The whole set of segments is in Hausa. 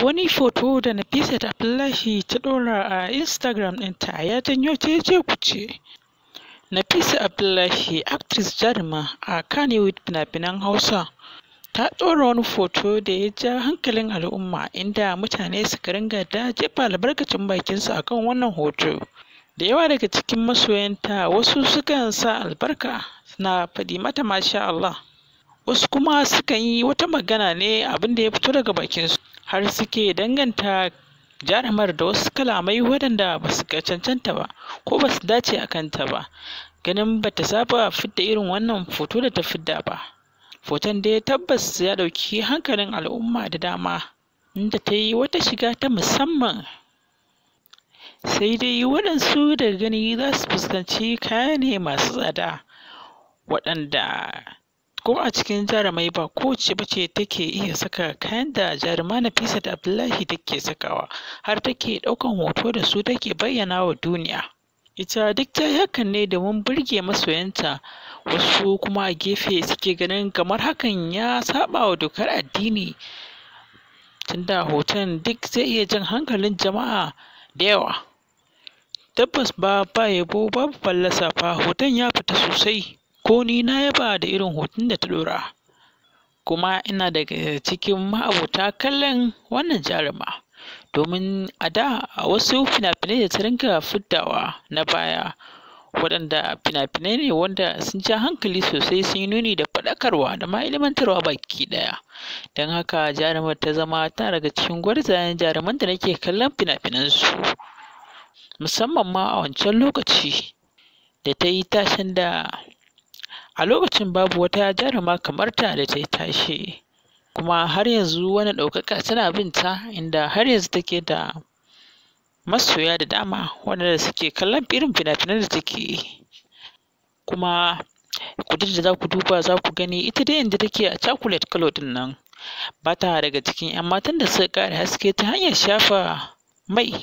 Wani foto da Nafisat Abdullahi ta ɗora a Instagram ɗinta ya janyo cece-kuce. Nafisat Abdullahi, actress jaruma a Kannywood fina-finan Hausa, ta ɗora wani foto da ya ja hankalin al'umma, inda mutane suka ringa da jefa albarkacin bakinsu akan wannan hoto. Da yawa daga cikin masoyanta wasu sukan sa albarka suna faɗi mata masha Allah, wasu kuma sukan yi wata magana ne abin da ya fito daga bakinsu har suke danganta jarumar da wasu kalamai waɗanda ba su cancanta ba ko ba su dace a kanta ba, ganin ba ta saba fidda irin wannan foto da ta fidda ba. Foton dai tabbas ya ɗauki hankalin al'umma da dama, inda ta yi wata shiga ta musamman. Sai dai waɗansu daga gani za su fuskanci kaya ne masu tsada, waɗanda ko a cikin jarumai ba kowace bace take iya saka kayan da jaruma Nafisat Abdullahi take sakawa, har take ɗaukan hoto da su take bayyana wa duniya. Ita duk ta yi hakan ne domin burge masoyanta, wasu kuma a gefe suke ganin kamar hakan ya saɓa wa dokar addini, tunda hoton duk zai iya jan hankalin jama'a da yawa. Tabbas ba yabo babu fallasa fa, hoton ya fita sosai, ko ni na yaba da irin hoton da ta ɗora, kuma ina daga cikin ma'abota kallon wannan jaruma, domin a da a wasu fina-finai da ta ringa fiddawa na baya, waɗanda fina-finai ne wanda sun ja hankali sosai, sun yi nuni da faɗakarwa da ma ilimantarwa baki ɗaya. Don haka jarumar ta zama tana daga cikin gwarzayen jaruman da nake kallon fina-finansu, musamman ma a wancan lokaci da ta yi tashen da a lokacin babu wata jaruma kamar ta da ta yi tashe, kuma har yanzu wani ɗaukaka tana bin ta, inda har yanzu take da masoya da dama waɗanda suke kallon irin fina-finan da take yi. Kuma da za ku duba za ku gani ita dai yanda take a chocolate color ɗin nan, ba ta daga cikin 'yan matan da suka ƙara haske ta hanyar shafa mai,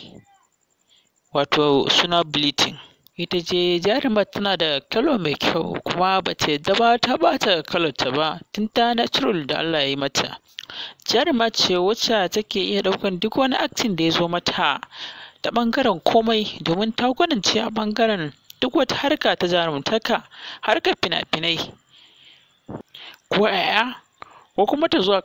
wato suna bleaching. Ita ce jarumar tana da kalo mai kyau, kuma ba ta yadda ba ta ɓata kalonta ba, tun ta natural da Allah ya yi mata. Jaruma ce wacce take iya ɗaukan duk wani acting da ya zo mata ta ɓangaren komai, domin ta gwanance a ɓangaren duk wata harka ta jarumtaka, harkar fina-finai ko 'ya'ya ko kuma ta zuwa